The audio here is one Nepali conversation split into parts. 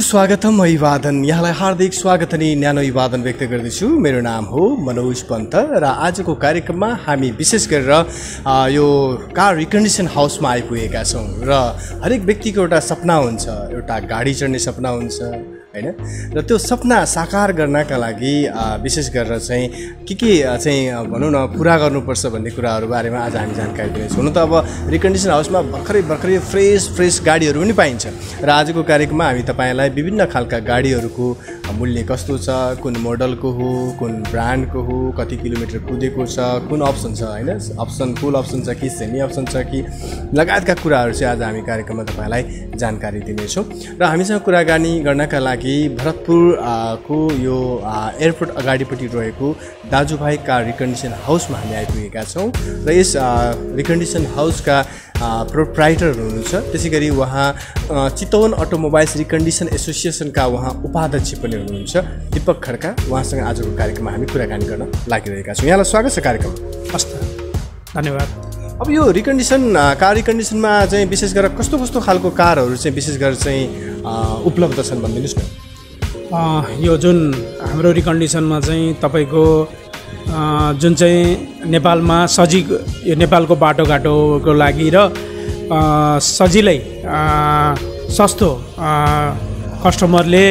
सुस्वागतम अभिवादन। यहाँलाई हार्दिक स्वागत अनि न्यानो अभिवादन व्यक्त गर्दछु। मेरो नाम हो मनोज पन्त र आजको कार्यक्रममा हामी विशेष गरेर यो कार रिकन्डिसन हाउसमा आइपुगेका छौँ र हरेक व्यक्तिको एउटा सपना हुन्छ, एउटा गाडी चढ्ने सपना हुन्छ हैन, र त्यो सपना साकार गर्नका लागि विशेष गरेर चाहिँ के चाहिँ भनौँ न पुरा गर्नुपर्छ भन्ने कुराहरू बारेमा आज हामी जानकारी दिनेछौँ। हुन त अब रिकन्डिसन हाउसमा भर्खरै फ्रेस गाडीहरू पनि पाइन्छ र आजको कार्यक्रममा हामी तपाईँलाई विभिन्न खालका गाडीहरूको मूल्य कस्तो छ, कुन मोडलको हो, कुन ब्रान्डको हो, कति किलोमिटर कुदेको छ, कुन अप्सन छ हैन, अप्सन फुल अप्सन छ कि सेमी अप्सन छ कि लगायतका कुराहरू चाहिँ आज हामी कार्यक्रममा तपाईँलाई जानकारी दिनेछौँ। र हामीसँग कुराकानी गर्नका लागि भरतपुर को यो एयरपोर्ट अगाडिपट्टि रहेको दाजुभाइ कार रिकन्डिसन हाउसमा हामी आइपुगेका छौँ र यस रिकन्डिसन हाउसका प्रोप्राइटर हुनुहुन्छ। त्यसै गरी उहाँ चितवन अटोमोबाइल्स रिकन्डिसन एसोसिएसनका उहाँ उपाध्यक्ष पनि हुनुहुन्छ दीपक खड्का। उहाँसँग आजको कार्यक्रममा हामी कुराकानी गर्न लागिरहेका छौँ। यहाँलाई स्वागत छ कार्यक्रम। हस्, धन्यवाद। अब यो रिकन्डिसन कार रिकन्डिसनमा चाहिँ विशेष गरेर कस्तो खालको कारहरू चाहिँ विशेष गरेर चाहिँ उपलब्ध छन् भनिदिनुहोस् न। यो जुन हाम्रो रिकन्डिसनमा चाहिँ तपाईँको जुन चाहिँ नेपालमा यो नेपालको बाटोघाटोको लागि र सजिलै सस्तो कस्टमरले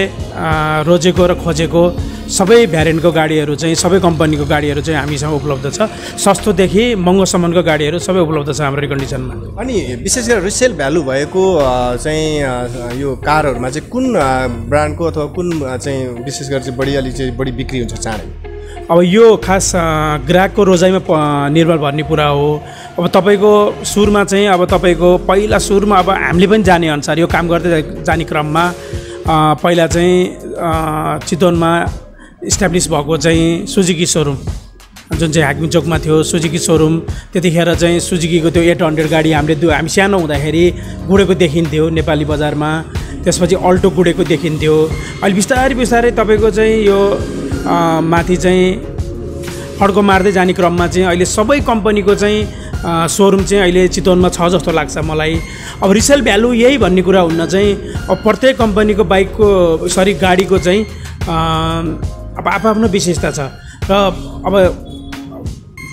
रोजेको र खोजेको सबै भ्यारिएन्टको गाडीहरू चाहिँ सबै कम्पनीको गाडीहरू चाहिँ हामीसँग उपलब्ध छ। सस्तोदेखि महँगोसम्मको गाडीहरू सबै उपलब्ध छ हाम्रो रिकन्डिसनमा। अनि विशेष गरेर रिसेल भ्यालु भएको चाहिँ यो कारहरूमा चाहिँ कुन ब्रान्डको अथवा कुन चाहिँ विशेष गरेर चाहिँ बढी बिक्री हुन्छ चाँडै? अब यो खास ग्राहकको रोजाइमा निर्भर भन्ने कुरा हो। अब तपाईँको सुरुमा चाहिँ अब तपाईँको पहिला सुरुमा अब हामीले पनि जाने अनुसार यो काम गर्दै जाने क्रममा पहिला चाहिँ चितवनमा इस्टाब्लिस भएको चाहिँ सुजुकी सोरुम जुन चाहिँ हाकिम चोकमा थियो सुजुकी सोरुम, त्यतिखेर चाहिँ सुजुकीको त्यो 800 गाडी हामी सानो हुँदाखेरि गुडेको देखिन्थ्यो नेपाली बजारमा। त्यसपछि अल्टो गुडेको देखिन्थ्यो। अहिले बिस्तारै तपाईँको चाहिँ यो माथि चाहिँ फड्को मार्दै जाने क्रममा चाहिँ अहिले सबै कम्पनीको चाहिँ सोरुम चाहिँ अहिले चितवनमा छ जस्तो लाग्छ मलाई। अब रिसेल भ्यालु यही भन्ने कुरा हुन्न चाहिँ अब प्रत्येक कम्पनीको गाडीको चाहिँ अब आफ्नो विशेषता छ र अब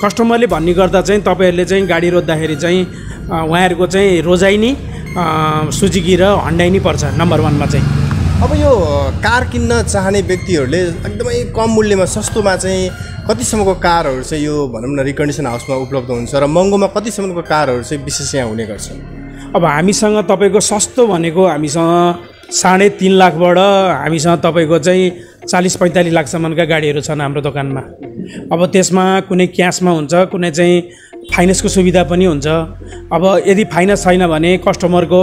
कस्टमरले भन्ने गर्दा चाहिँ तपाईँहरूले चाहिँ गाडी रोज्दाखेरि चाहिँ उहाँहरूको चाहिँ रोजाइ नि सुजुकी र हन्डाई नै पर्छ नम्बर 1 मा चाहिँ। अब यो कार किन्न चाहने व्यक्तिहरूले एकदमै कम मूल्यमा सस्तोमा चाहिँ कतिसम्मको कारहरू चाहिँ यो भनौँ न रिकन्डिसन हाउसमा उपलब्ध हुन्छ र महँगोमा कतिसम्मको कारहरू चाहिँ विशेष यहाँ हुने गर्छन्? अब हामीसँग तपाईँको सस्तो भनेको हामीसँग 3.5 लाखबाट हामीसँग तपाईँको चाहिँ 40-45 लाखसम्मका गाडीहरू छन् हाम्रो दोकानमा। अब त्यसमा कुनै क्यासमा हुन्छ, कुनै चाहिँ फाइनेन्सको सुविधा पनि हुन्छ। अब यदि फाइनेन्स छैन भने कस्टमरको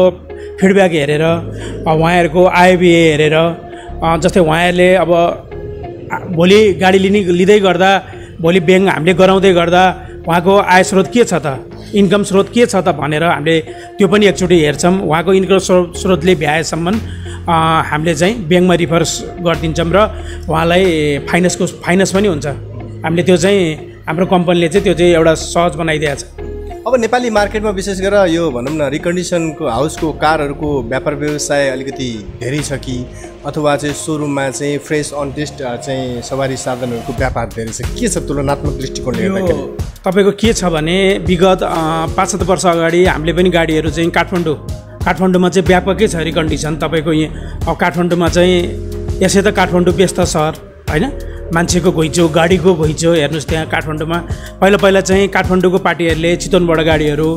फिडब्याक हेरेर उहाँहरूको आयव्यय हेरेर जस्तै उहाँहरूले अब भोलि गाडी लिँदै गर्दा भोलि ब्याङ्क हामीले गराउँदै गर्दा उहाँको आय स्रोत के छ त, इन्कम स्रोत के छ त भनेर हामीले त्यो पनि एकचोटि हेर्छौँ। उहाँको इन्कम स्रोतले भ्याएसम्म हामीले चाहिँ ब्याङ्कमा रिफर गरिदिन्छौँ र उहाँलाई फाइनेन्स पनि हुन्छ। हामीले त्यो चाहिँ हाम्रो कम्पनीले चाहिँ त्यो चाहिँ एउटा सहज बनाइदिएको छ। अब नेपाली मार्केटमा विशेष गरेर यो भनौँ न रिकन्डिसनको हाउसको कारहरूको व्यापार व्यवसाय अलिकति धेरै छ कि अथवा चाहिँ सोरुममा चाहिँ फ्रेस अनटेस्ट चाहिँ सवारी साधनहरूको व्यापार धेरै छ? के छ तुलनात्मक दृष्टिकोणले हेर्दाखेरि? तपाईँको के छ भने विगत 5-7 वर्ष अगाडि हामीले पनि गाडीहरू चाहिँ काठमाडौँमा चाहिँ व्यापकै छ रिकन्डिसन। तपाईँको यहाँ काठमाडौँमा चाहिँ यसै त काठमाडौँ व्यस्त सहर होइन, मान्छेको घुइँचो गाडीको घुइँचो हेर्नुहोस्। त्यहाँ काठमाडौँमा पहिला चाहिँ काठमाडौँको पार्टीहरूले चितवनबाट गाडीहरू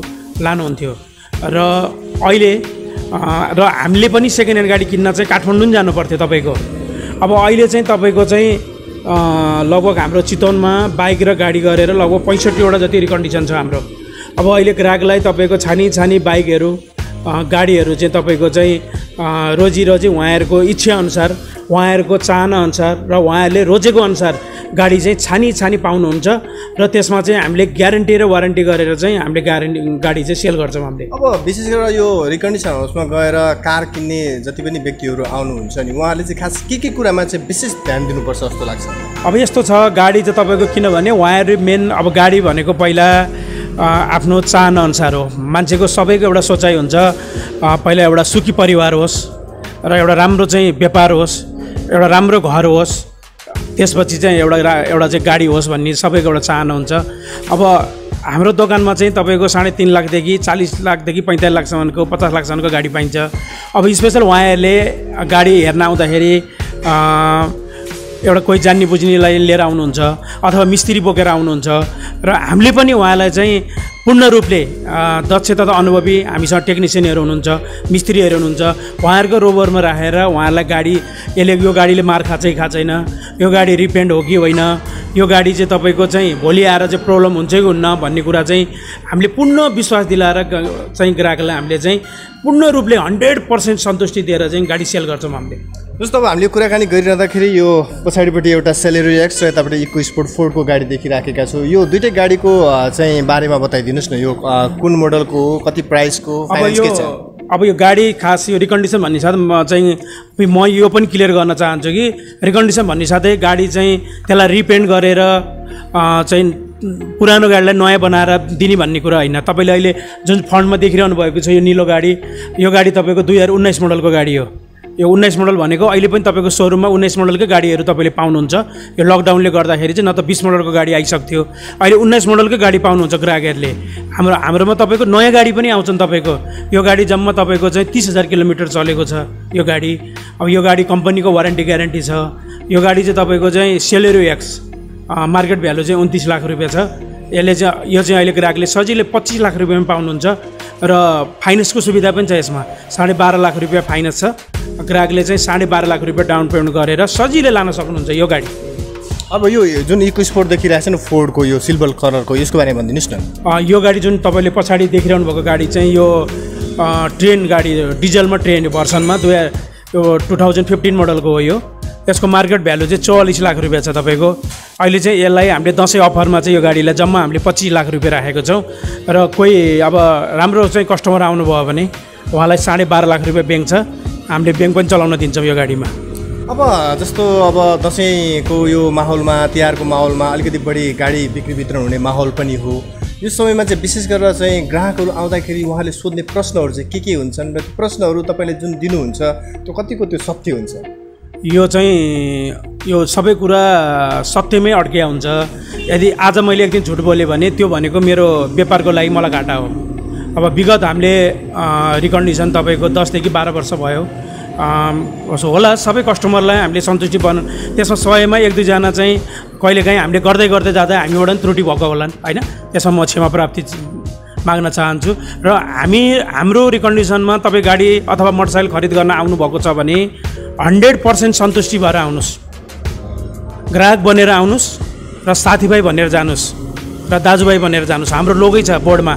लानुहुन्थ्यो र अहिले र हामीले पनि सेकेन्ड ह्यान्ड गाडी किन्न चाहिँ काठमाडौँ जानु पर्थ्यो तपाईँको। अब अहिले चाहिँ तपाईँको चाहिँ लगभग हाम्रो चितवनमा बाइक र गाडी गरेर लगभग 65वटा जति रिकन्डिसन छ हाम्रो। अब अहिले ग्राहकलाई तपाईँको छानी बाइकहरू गाडीहरू चाहिँ तपाईँको चाहिँ रोजी उहाँहरूको इच्छाअनुसार उहाँहरूको चाहनाअनुसार र उहाँहरूले रोजेको अनुसार गाडी चाहिँ छानी पाउनुहुन्छ र त्यसमा चाहिँ हामीले ग्यारेन्टी र वारेन्टी गरेर चाहिँ हामीले गाडी चाहिँ सेल गर्छौँ हामीले। अब विशेष गरेर यो रिकन्डिसन हाउसमा गएर कार किन्ने जति पनि व्यक्तिहरू आउनुहुन्छ नि उहाँहरूले चाहिँ खास के कुरामा चाहिँ विशेष ध्यान दिनुपर्छ जस्तो लाग्छ? अब यस्तो छ गाडी चाहिँ तपाईँको किनभने उहाँहरू मेन अब गाडी भनेको पहिला आफ्नो चाहना अनुसार हो। मान्छेको सबैको एउटा सोचाइ हुन्छ पहिला एउटा सुखी परिवार होस् र एउटा राम्रो चाहिँ व्यापार होस्, एउटा राम्रो घर होस्, त्यसपछि चाहिँ एउटा चाहिँ गाडी होस् भन्ने सबैको एउटा चाहना हुन्छ। अब हाम्रो दोकानमा चाहिँ तपाईँको 3.5 लाखदेखि 40 लाखदेखि 45 लाखसम्मको 50 लाखसम्मको गाडी पाइन्छ। अब स्पेसल उहाँहरूले गाडी हेर्न आउँदाखेरि एउटा कोही जान्ने बुझ्नेलाई लिएर आउनुहुन्छ अथवा मिस्त्री बोकेर आउनुहुन्छ र हामीले पनि उहाँलाई चाहिँ पूर्ण रूपले दक्षता त अनुभवी हामीसँग टेक्निसियनहरू हुनुहुन्छ, मिस्त्रीहरू हुनुहुन्छ, उहाँहरूको रोबरमा राखेर उहाँहरूलाई गाडी यो गाडीले मार खाँचै खाँचैन, यो गाडी रिपेन्ट हो कि होइन, यो गाडी चाहिँ तपाईँको चाहिँ भोलि आएर चाहिँ प्रब्लम हुन्छ कि हुन्न भन्ने कुरा चाहिँ हामीले पूर्ण विश्वास दिलाएर चाहिँ ग्राहकलाई हामीले चाहिँ पूर्ण रूपले 100% सन्तुष्टि दिएर चाहिँ गाडी सेल गर्छौँ हामीले। जस्तो अब हामीले कुराकानी गरिरहँदाखेरि यो पछाडिपट्टि एउटा सेलेरो एक्स र यतापट्टि इको स्पोर्ट 4 को गाडी देखिराखेका छु। यो दुईटै गाडीको चाहिँ बारेमा बताइदिनुहोस् न, यो कुन मोडलको हो, कति प्राइसको, फाइनान्स के छ? अब यो गाडी खास यो रिकन्डिसन भन्ने साथ म यो पनि क्लियर गर्न चाहन्छु कि रिकन्डिसन भन्ने साथै गाडी चाहिँ त्यसलाई रिपेन्ट गरेर चाहिँ पुरानो गाडीलाई नयाँ बनाएर दिने भन्ने कुरा होइन। तपाईँले अहिले जुन फन्डमा देखिरहनु भएको छ यो निलो गाडी, यो गाडी तपाईँको 2019 मोडलको गाडी हो। यो 19 मोडल भनेको अहिले पनि तपाईँको सोरुममा 19 मोडलकै गाडीहरू तपाईँले पाउनुहुन्छ। यो लकडाउनले गर्दाखेरि चाहिँ न त 20 मोडलको गाडी आइसक्थ्यो, अहिले 19 मोडलकै गाडी पाउनुहुन्छ ग्राहकहरूले। हाम्रोमा तपाईँको नयाँ गाडी पनि आउँछन्। तपाईँको यो गाडी जम्मा तपाईँको चाहिँ 30,000 किलोमिटर चलेको छ यो गाडी। अब यो गाडी कम्पनीको वारेन्टी ग्यारेन्टी छ। यो गाडी चाहिँ तपाईँको चाहिँ सेलेरो एक्स मार्केट भ्यालु चाहिँ 29 लाख रुपियाँ छ। यो चाहिँ अहिले ग्राहकले सजिलै 25 लाख रुपियाँमा पाउनुहुन्छ र फाइनेन्सको सुविधा पनि छ यसमा। 12.5 लाख रुपियाँ फाइनेन्स छ। ग्राहकले चाहिँ 12.5 लाख रुपियाँ डाउन पेमेन्ट गरेर सजिलै लान सक्नुहुन्छ यो गाडी। अब यो जुन इको स्पोर्ट देखिरहेको छ नि फोर्डको यो सिल्भर कलरको, यसको बारेमा भनिदिनुहोस् न। यो गाडी जुन तपाईँले पछाडि देखिरहनु भएको गाडी चाहिँ यो ट्रेन गाडी, डिजलमा ट्रेन भर्सनमा 2015 मोडलको हो। यो यसको मार्केट भ्यालु चाहिँ 44 लाख रुपियाँ छ तपाईँको। अहिले चाहिँ यसलाई हामीले दसैँ अफरमा चाहिँ यो गाडीलाई जम्मा हामीले 25 लाख रुपियाँ राखेको छौँ र कोही अब राम्रो चाहिँ कस्टमर आउनुभयो भने उहाँलाई 12.5 लाख रुपियाँ ब्याङ्क छ, हामीले ब्याङ्क पनि चलाउन दिन्छौँ यो गाडीमा। अब जस्तो अब दसैँको यो माहौलमा, तिहारको माहौलमा अलिकति बढी गाडी बिक्री वितरण हुने माहौल पनि हो। यो समयमा चाहिँ विशेष गरेर चाहिँ ग्राहकहरू आउँदाखेरि उहाँले सोध्ने प्रश्नहरू चाहिँ के हुन्छन् र प्रश्नहरू तपाईँले जुन दिनुहुन्छ त्यो कतिको त्यो सत्य हुन्छ? यो चाहिँ यो सबै कुरा सत्यमै अड्किया हुन्छ। यदि आज मैले एक दिन झुट बोलेँ भने त्यो भनेको मेरो व्यापारको लागि मलाई घाटा हो। अब विगत हामीले रिकन्डिसन तपाईँको 10 देखि 12 वर्ष भयो उसो होला। सबै कस्टमरलाई हामीले सन्तुष्टि त्यसमा 100मा 1-2 जना चाहिँ कहिलेकाहीँ हामीले गर्दै जाँदा हामीबाट पनि त्रुटि भएको होलान् होइन। त्यसमा म क्षमा प्राप्ति माग्न चाहन्छु। र हाम्रो रिकन्डिसनमा तपाईँ गाडी अथवा मोटरसाइकल खरिद गर्न आउनुभएको छ भने 100% सन्तुष्टि भएर आउनुहोस्, ग्राहक बनेर आउनुहोस् र साथीभाइ भनेर जानुहोस् र दाजुभाइ भनेर जानुहोस्। हाम्रो लोगै छ बोर्डमा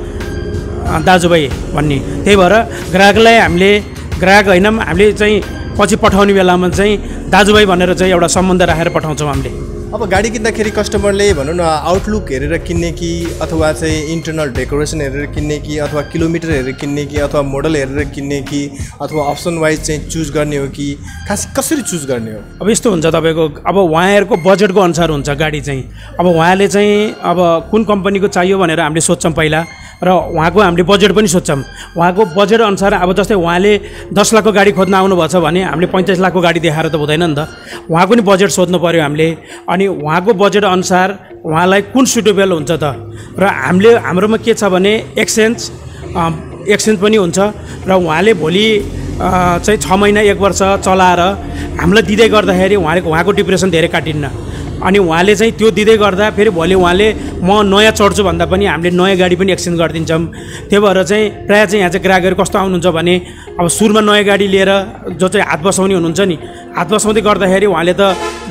दाजुभाइ भन्ने। त्यही भएर ग्राहकलाई हामीले ग्राहक होइन हामीले चाहिँ पछि पठाउने बेलामा चाहिँ दाजुभाइ भनेर चाहिँ एउटा सम्बन्ध राखेर पठाउँछौँ हामीले। अब गाडी किन्दाखेरि कस्टमरले भनौँ न आउटलुक हेरेर किन्ने कि अथवा चाहिँ इन्टरनल डेकोरेसन हेरेर किन्ने कि अथवा किलोमिटर हेरेर किन्ने कि अथवा मोडल हेरेर किन्ने कि अथवा अप्सन वाइज चाहिँ चुज गर्ने हो कि खास कसरी चुज गर्ने हो? अब यस्तो हुन्छ तपाईँको, अब उहाँहरूको बजेटको अनुसार हुन्छ गाडी चाहिँ। अब उहाँले चाहिँ अब कुन कम्पनीको चाहियो भनेर हामीले सोध्छौँ पहिला र उहाँको हामीले बजेट पनि सोध्छौँ। उहाँको बजेट अनुसार अब जस्तै उहाँले 10 लाखको गाडी खोज्न आउनुभएको छ भने हामीले 45 लाखको गाडी देखाएर त हुँदैन नि त। उहाँको पनि बजेट सोध्नु पऱ्यो हामीले। अनि उहाँको बजेट अनुसार उहाँलाई कुन सुटेबल हुन्छ त। र हाम्रोमा के छ भने एक्सचेन्ज पनि हुन्छ र उहाँले भोलि चाहिँ 6 महिना 1 वर्ष चलाएर हामीलाई दिँदै गर्दाखेरि उहाँको डिप्रेसन धेरै काटिन्न। अनि उहाँले चाहिँ त्यो दिँदै गर्दा फेरि भोलि उहाँले म नयाँ चढ्छु भन्दा पनि हामीले नयाँ गाडी पनि एक्सचेन्ज गरिदिन्छौँ। त्यही भएर चाहिँ प्रायः चाहिँ यहाँ चाहिँ ग्राहकहरू कस्तो आउनुहुन्छ भने अब सुरुमा नयाँ गाडी लिएर जो चाहिँ हात बसाउने हुनुहुन्छ नि, हात बसाउँदै गर्दाखेरि उहाँले त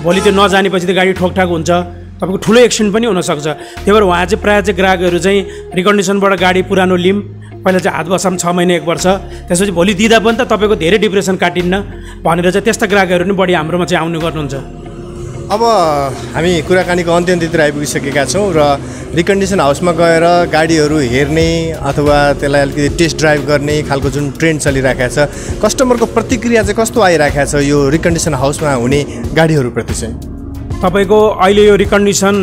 भोलि त्यो नजानेपछि त्यो गाडी ठोकठाक हुन्छ, तपाईँको ठुलो एक्सिडेन्ट पनि हुनसक्छ। त्यही भएर उहाँ चाहिँ प्रायः चाहिँ ग्राहकहरू चाहिँ रिकन्डिसनबाट गाडी पुरानो लिम पहिला चाहिँ हात बसाम 6 महिना 1 वर्ष, त्यसपछि भोलि दिँदा पनि त तपाईँको धेरै डिप्रेसन काटिन्न भनेर चाहिँ त्यस्ता ग्राहकहरू पनि बढी हाम्रोमा चाहिँ आउने गर्नुहुन्छ। अब हामी कुराकानीको अन्त्यतिर आइपुगिसकेका छौँ र रिकन्डिसन हाउसमा गएर गाडीहरू हेर्ने अथवा त्यसलाई अलिकति टेस्ट ड्राइभ गर्ने खालको जुन ट्रेन्ड चलिरहेको छ, कस्टमरको प्रतिक्रिया चाहिँ कस्तो आइरहेको छ यो रिकन्डिसन हाउसमा हुने गाडीहरूप्रति चाहिँ? तपाईँको अहिले यो रिकन्डिसन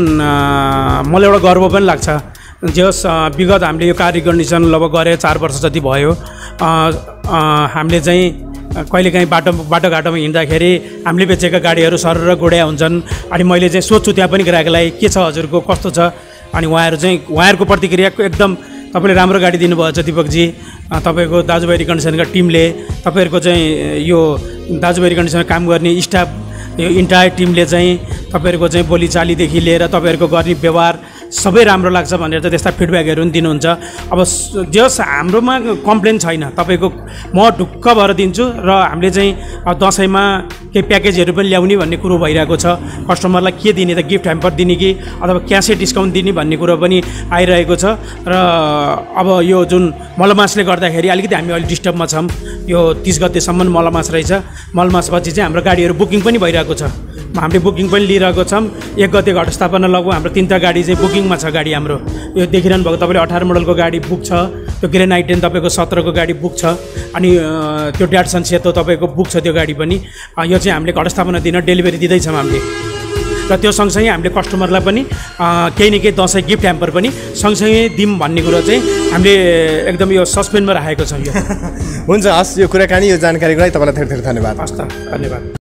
मलाई एउटा गर्व पनि लाग्छ। जस विगत हामीले यो कार रिकन्डिसन लगभग गरे 4 वर्ष जति भयो। हामीले चाहिँ कहिलेकाहीँ बाटोघाटोमा हिँड्दाखेरि हामीले बेचेका गाडीहरू सरर गोड्या हुन्छन्। अनि मैले चाहिँ सोध्छु त्यहाँ पनि ग्राहकलाई के छ हजुरको, कस्तो छ, अनि उहाँहरूको प्रतिक्रिया एकदम तपाईँले राम्रो गाडी दिनुभएछ दिपकजी, तपाईँको दाजुभाइ रिकन्डिसनका टिमले, तपाईँहरूको चाहिँ यो दाजुभाइ रिकन्डिसनमा काम गर्ने स्टाफ, यो इन्टायर टिमले चाहिँ तपाईँहरूको चाहिँ बोलीचालीदेखि लिएर तपाईँहरूको गर्ने व्यवहार सबै राम्रो लाग्छ भनेर चाहिँ त्यस्ता फिडब्याकहरू पनि दिनुहुन्छ। अब जस हाम्रोमा कम्प्लेन छैन, तपाईँको म ढुक्क भएर दिन्छु र हामीले चाहिँ दसैँमा केही प्याकेजहरू पनि ल्याउने भन्ने कुरो भइरहेको छ। कस्टमरलाई के दिने त, गिफ्ट ह्याम्पर दिने कि अथवा क्यासै डिस्काउन्ट दिने भन्ने कुरो पनि आइरहेको छ। र अब यो जुन मलमासले गर्दाखेरि अलिकति हामी अहिले डिस्टर्बमा छौँ। यो 30 गतेसम्म मलमास रहेछ, मलमासपछि चाहिँ हाम्रो गाडीहरू बुकिङ पनि भइरहेको छ, हामीले बुकिङ पनि लिइरहेको छौँ। 1 गते घटस्थापना लगभग हाम्रो 3टा गाडी चाहिँ बुकिङमा छ। गाडी हाम्रो यो देखिरहनु भएको तपाईँले 18 मोडलको गाडी बुक छ, त्यो ग्रेनाइट 10 तपाईँको 17 को गाडी बुक छ, अनि त्यो ड्याटसन सेतो तपाईँको बुक छ त्यो गाडी पनि। यो चाहिँ हामीले घटस्थापना दिन डेलिभरी दिँदैछौँ हामीले। र त्यो सँगसँगै हामीले कस्टमरलाई पनि केही न केही दसैँ गिफ्ट ह्याम्पर पनि सँगसँगै दिउँ भन्ने कुरो चाहिँ हामीले एकदम यो सस्पेन्डमा राखेको छौँ। यो हुन्छ, हस्, यो कुराकानी, यो जानकारीको लागि तपाईँलाई धेरै धेरै धन्यवाद। हस् त, धन्यवाद।